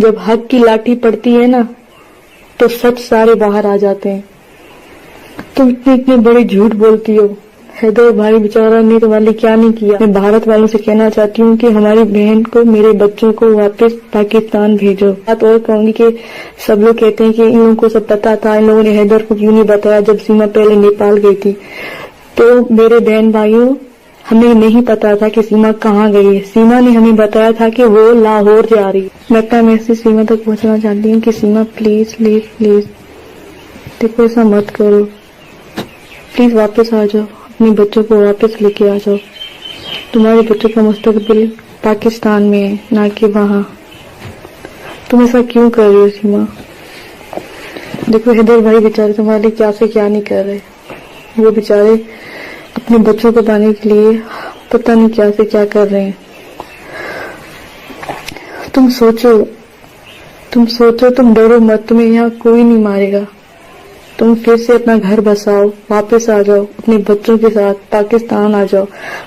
جب حق کی لاٹھی پڑتی ہے نا تو سچ سارے باہر آ جاتے ہیں. تم اتنے بڑے جھوٹ بولتی ہو. حیدر بھائی بیچارہ نے تمہارے لیے کیا نہیں کیا. میں بھارت والوں سے کہنا چاہتی ہوں کہ ہماری بہن کو، میرے بچوں کو واپس پاکستان بھیجو. بات اور کہوں گی کہ سب لوگ کہتے ہیں کہ ان لوگوں کو سب پتا تھا، ان لوگوں نے حیدر کو کیوں نہیں بتایا جب سیما پہلے نیپال گئی تھی. تو میرے بہن بھائیوں، ہمیں نہیں پتا تھا کہ سیما کہاں گئی ہے. سیما نے ہمیں بتایا تھا کہ وہ لاہور جا رہی. میں اپنا میسج سیما تک پہنچانا چاہتی ہوں کہ سیما پلیز پلیز پلیز دیکھو، ایسا مت کرو. پلیز واپس آ جاؤ، اپنے بچوں کو واپس لے کے آ جاؤ. تمہارے بچوں کا مستقبل پاکستان میں ہے، نہ کہ وہاں. تم ایسا کیوں کر رہی ہو سیما؟ دیکھو حیدر بھائی بیچارے تمہارے لیے کیا سے کیا نہیں کر رہے. وہ بیچارے اپنے بچوں کو پانے کے لیے پتہ نہیں کیا سے کیا کر رہے ہیں. تم سوچو، تم ڈرو مت. تمہیں یہاں کوئی نہیں مارے گا. تم پھر سے اپنا گھر بساؤ، واپس آ جاؤ اپنے بچوں کے ساتھ. پاکستان آ جاؤ،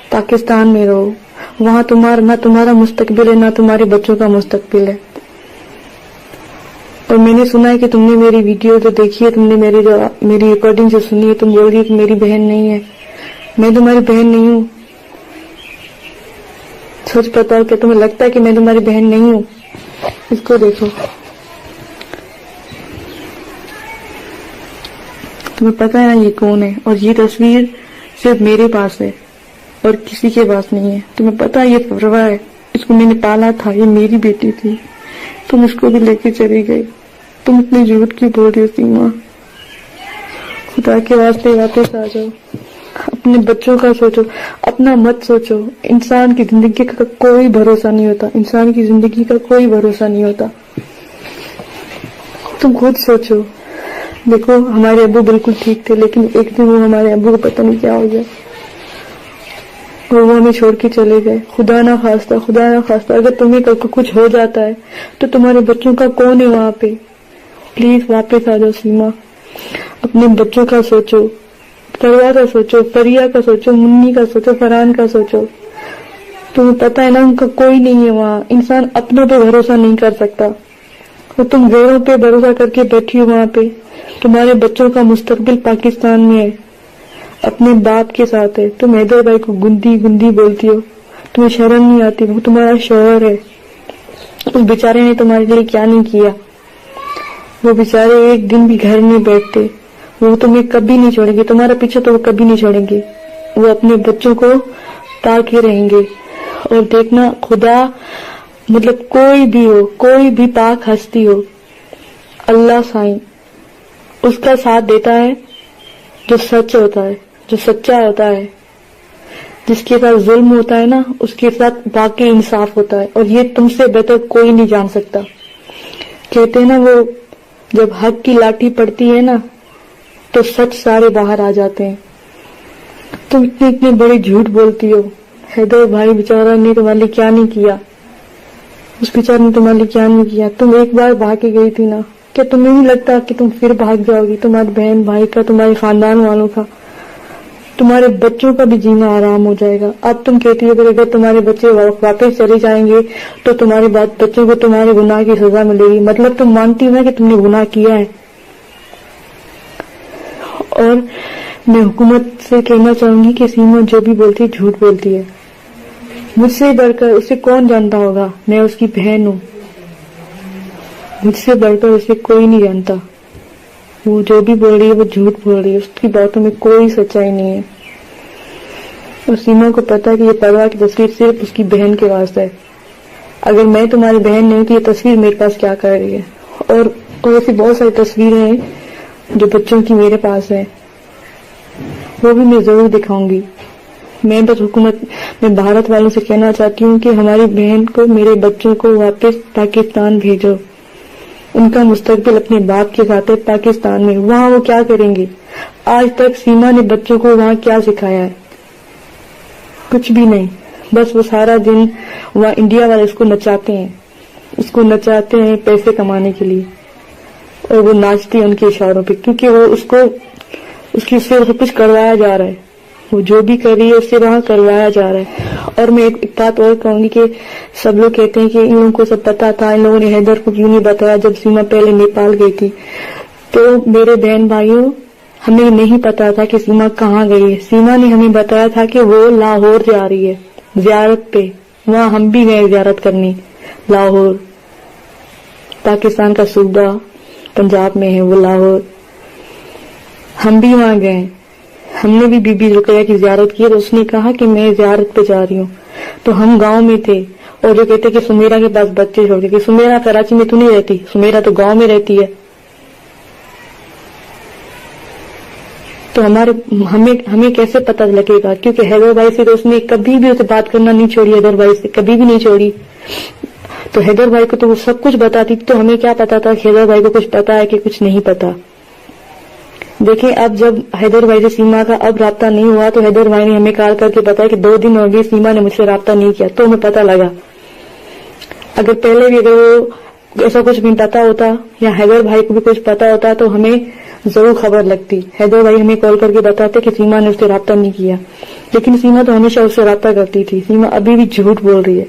پاکستان میں رہو. وہاں نہ تمہارا مستقبل ہے، نہ تمہارے بچوں کا مستقبل ہے. اور میں نے سنا ہے کہ تم نے میری ویڈیو جو دیکھی ہے، تم نے میری ریکارڈنگ جو سنی ہے، تم بول رہی ہے کہ میری بہن نہیں ہے. میں تمہاری بہن نہیں ہوں. سچ بتاؤ، کہ تمہیں لگتا ہے کہ میں تمہاری بہن نہیں ہوں؟ اس کو دیکھو، تمہیں پتا ہے نا یہ کون ہے. اور یہ تصویر صرف میرے پاس ہے اور کسی کے پاس نہیں ہے. تمہیں پتا ہے یہ پروا ہے، اس کو میں نے پالا تھا، یہ میری بیٹی تھی. تم اس کو بھی لے کے چلی گئی. تم اتنی جھوٹ کیوں بول رہی ہو سیما؟ خدا کے واسطے واپس آ جاؤ. اپنے بچوں کا سوچو، اپنا مت سوچو. انسان کی زندگی کا کوئی بھروسہ نہیں ہوتا. انسان کی زندگی کا کوئی بھروسہ نہیں ہوتا. تم خود سوچو. دیکھو ہمارے ابو بالکل ٹھیک تھے، لیکن ایک دن وہ ہمارے ابو کو پتہ نہیں کیا ہو گیا اور وہ ہمیں چھوڑ کے چلے گئے. خدا نہ خواستہ اگر تمہیں کچھ ہو جاتا ہے تو تمہارے بچوں کا کون ہے وہاں پہ؟ پلیز واپس آ جاؤ سیما. اپنے بچوں کا سوچو، پروا کا سوچو، پریا کا سوچو، منی کا سوچو، فرحان کا سوچو. تمہیں پتہ ہے نا ان کا کوئی نہیں ہے وہاں. انسان اپنوں پہ بھروسہ نہیں کر سکتا اور تم غیروں پہ بھروسہ کر کے بیٹھی ہو وہاں پہ. تمہارے بچوں کا مستقبل پاکستان میں ہے، اپنے باپ کے ساتھ ہے. تم حیدر بھائی کو گندی بولتی ہو. تمہیں شرم نہیں آتی؟ وہ تمہارا شوہر ہے. اس بیچارے نے تمہارے لیے کیا نہیں کیا. وہ بیچارے ایک دن بھی گھر نہیں بیٹھتے. وہ تمہیں کبھی نہیں چھوڑیں گے. تمہارا پیچھے تو وہ کبھی نہیں چھوڑیں گے. وہ اپنے بچوں کو تاکے رہیں گے. اور دیکھنا، خدا مطلب کوئی بھی ہو، کوئی بھی پاک ہستی ہو، اللہ سائیں اس کا ساتھ دیتا ہے جو سچ ہوتا ہے، جو سچا ہوتا ہے. جس کے ساتھ ظلم ہوتا ہے نا، اس کے ساتھ واقعی انصاف ہوتا ہے. اور یہ تم سے بہتر کوئی نہیں جان سکتا. کہتے ہیں نا، وہ جب حق کی لاٹھی پڑتی ہے نا تو سچ سارے باہر آ جاتے ہیں. تم اتنے بڑے جھوٹ بولتی ہو. حیدر بھائی بیچارہ نے تمہارے لیے کیا نہیں کیا. اس بیچارے نے تمہارے لیے کیا نہیں کیا. تم ایک بار بھاگ کے گئی تھی نا، کیا تمہیں نہیں لگتا کہ تم پھر بھاگ جاؤ گی؟ تمہارے بہن بھائی کا، تمہارے خاندان والوں کا، تمہارے بچوں کا بھی جینا آرام ہو جائے گا. اب تم کہتی ہو کہ اگر تمہارے بچے واپس چلے جائیں گے تو تمہارے بچوں کو تمہارے گناہ کی سزا ملے گی. مطلب تم مانتی ہو نا کہ تم نے گناہ کیا ہے. اور میں حکومت سے کہنا چاہوں گی کہ سیما جو بھی بولتی ہے جھوٹ بولتی ہے. مجھ سے بڑھ کر اسے کون جانتا ہوگا؟ میں اس کی بہن ہوں. مجھ سے بڑھ کر اسے کوئی نہیں جانتا. وہ جو بھی بول رہی ہے وہ جھوٹ بول رہی ہے. اس کی باتوں میں کوئی سچائی نہیں ہے. اور سیما کو پتا ہے کہ یہ پروا کی تصویر صرف اس کی بہن کے واسطے ہے. اگر میں تمہاری بہن نہیں تو یہ تصویر میرے پاس کیا کر رہی ہے؟ اور ایسی بہت ساری تصویریں ہیں جو بچوں کی میرے پاس ہیں، وہ بھی میں ضرور دکھاؤں گی. میں بس میں بھارت والوں سے کہنا چاہتی ہوں کہ ہماری بہن کو، میرے بچوں کو واپس پاکستان بھیجو. ان کا مستقبل اپنے باپ کے ساتھ ہے پاکستان میں. وہاں وہ کیا کریں گے؟ آج تک سیما نے بچوں کو وہاں کیا سکھایا ہے؟ کچھ بھی نہیں. بس وہ سارا دن وہاں انڈیا والے اس کو نچاتے ہیں پیسے کمانے کے لیے. اور وہ ناچتی ہے ان کے اشاروں پہ، کیونکہ وہ اس کی سے کچھ کروایا جا رہا ہے. وہ جو بھی کر رہی ہے اس سے وہاں کروایا جا رہا ہے. اور میں ایک بات اور کہوں گی کہ سب لوگ کہتے ہیں کہ ان لوگوں کو سب پتا تھا, ان لوگوں نے حیدر کو کیوں نہیں بتایا جب سیما پہلے نیپال گئی تھی. تو میرے بہن بھائیوں, ہمیں نہیں پتا تھا کہ سیما کہاں گئی ہے. سیما نے ہمیں بتایا تھا کہ وہ لاہور جا رہی ہے زیارت پہ. وہاں ہم بھی گئے زیارت کرنے. لاہور پاکستان کا صوبہ پنجاب میں ہے وہ لاہور. ہم بھی وہاں گئے. ہم نے بھی بی بی رقیہ کی زیارت کی تو اس نے کہا کہ میں زیارت پہ جا رہی ہوں. تو ہم گاؤں میں تھے اور جو کہتے کہ سمیرا کے پاس بچے چھوڑ کے, سمیرا کراچی میں تو نہیں رہتی, سمیرا تو گاؤں میں رہتی ہے. تو ہمیں کیسے پتہ لگے گا؟ کیونکہ حیدر بھائی سے تو اس نے کبھی بھی اسے بات کرنا نہیں چھوڑی, حیدر بھائی سے کبھی بھی نہیں چھوڑی. تو حیدر بھائی کو تو وہ سب کچھ بتاتی, تو ہمیں کیا پتا تھا کہ حیدر بھائی کو کچھ پتا ہے کہ کچھ نہیں پتا. دیکھیں اب جب حیدر بھائی سے سیما کا اب رابطہ نہیں ہوا تو حیدر بھائی نے ہمیں کال کر کے بتایا کہ 2 دن ہو گئے سیما نے مجھ سے رابطہ نہیں کیا. تو ہمیں پتا لگا. اگر پہلے بھی اگر وہ ایسا کچھ بھی پتا ہوتا یا حیدر بھائی کو بھی کچھ پتا ہوتا تو ہمیں ضرور خبر لگتی. حیدر بھائی ہمیں کال کر کے بتاتے کہ سیما نے اس سے رابطہ نہیں کیا, لیکن سیما تو ہمیشہ اس سے رابطہ کرتی تھی. سیما ابھی بھی جھوٹ بول رہی ہے.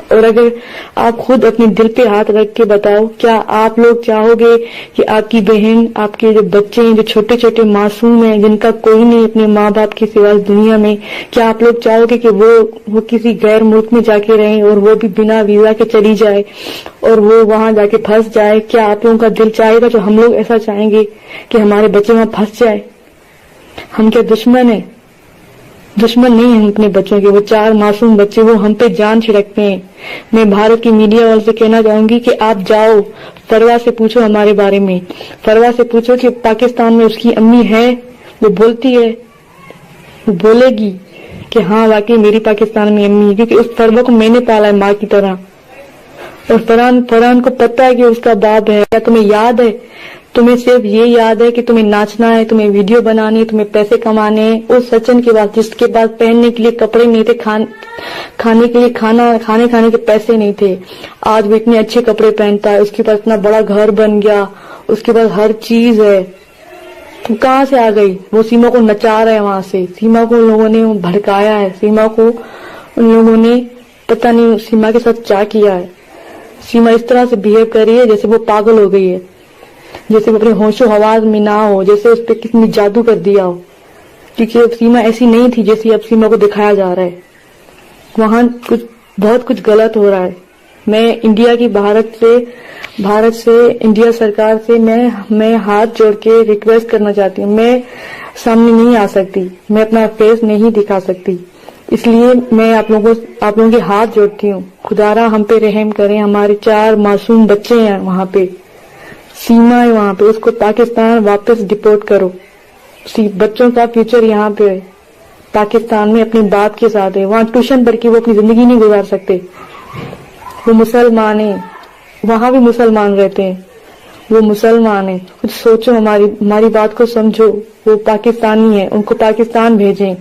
اور اگر آپ خود اپنے دل پہ ہاتھ رکھ کے بتاؤ, کیا آپ لوگ چاہو گے کہ آپ کی بہن, آپ کے جو بچے ہیں جو چھوٹے چھوٹے معصوم ہیں جن کا کوئی نہیں اپنے ماں باپ کے سوا اس دنیا میں, کیا آپ لوگ چاہو گے کہ وہ کسی غیر ملک میں جا کے رہیں اور وہ بھی بنا ویزا کے چلی جائے اور وہ وہاں جا کے پھنس جائے؟ کیا آپ لوگوں کا دل چاہے گا جو ہم لوگ ایسا چاہیں گے کہ ہمارے بچے وہاں پھنس جائے؟ ہم کیا دشمن ہیں؟ دشمن نہیں ہیں اپنے بچوں کے. وہ 4 معصوم بچے وہ ہم پہ جان چھڑکتے ہیں. میں بھارت کی میڈیا والوں سے کہنا چاہوں گی کہ آپ جاؤ, فروا سے پوچھو ہمارے بارے میں. فروا سے پوچھو کہ پاکستان میں اس کی امی ہے, وہ بولتی ہے, وہ بولے گی کہ ہاں واقعی میری پاکستان میں امی ہے, کیونکہ اس فروا کو میں نے پالا ہے ماں کی طرح. اور فرحان کو پتا ہے کہ اس کا باپ ہے. کیا تمہیں یاد ہے؟ تمہیں صرف یہ یاد ہے کہ تمہیں ناچنا ہے, تمہیں ویڈیو بنانی ہے, تمہیں پیسے کمانے ہیں. اس سچن کے بعد جس کے پاس پہننے کے لیے کپڑے نہیں تھے, کھانے کے لیے کھانے کے پیسے نہیں تھے, آج وہ اتنے اچھے کپڑے پہنتا ہے. اس کے پاس اتنا بڑا گھر بن گیا, اس کے پاس ہر چیز ہے. تو کہاں سے آ گئی؟ وہ سیما کو نچا رہا ہے وہاں سے. سیما کو ان لوگوں نے بھڑکایا ہے. سیما کو ان لوگوں نے پتہ نہیں سیما کے ساتھ کیا کیا ہے. سیما اس طرح سے بہیو کر رہی ہے جیسے وہ پاگل ہو گئی ہے, جیسے وہ اپنے ہوش و حواس میں نہ ہو, جیسے اس پہ کسی نے جادو کر دیا ہو. کیونکہ اب سیما ایسی نہیں تھی جیسی اب سیما کو دکھایا جا رہا ہے. وہاں بہت کچھ غلط ہو رہا ہے. میں انڈیا کی بھارت سے انڈیا سرکار سے میں ہاتھ جوڑ کے ریکویسٹ کرنا چاہتی ہوں. میں سامنے نہیں آ سکتی, میں اپنا فیس نہیں دکھا سکتی, اس لیے میں آپ لوگوں کے ہاتھ جوڑتی ہوں. خدا را ہم پہ رحم کریں. ہمارے 4 معصوم بچے ہیں وہاں پہ, سیما ہے وہاں پہ, اس کو پاکستان واپس ڈپورٹ کرو. بچوں کا فیوچر یہاں پہ ہے پاکستان میں, اپنے باپ کے ساتھ ہے. وہاں ٹیوشن پڑھ کے وہ اپنی زندگی نہیں گزار سکتے. وہ مسلمان ہیں, وہاں بھی مسلمان رہتے ہیں, وہ مسلمان ہیں. کچھ سوچو, ہماری بات کو سمجھو. وہ پاکستانی ہیں, ان کو پاکستان بھیجیں.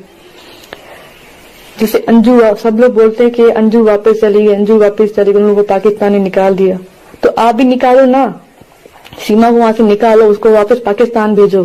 جیسے انجو, سب لوگ بولتے ہیں کہ انجو واپس چلی گئی, انجو واپس چلی گئی, ان لوگوں کو پاکستان نے نکال دیا. تو آپ بھی نکالو نا, سیما کو وہاں سے نکالو, اس کو واپس پاکستان بھیجو.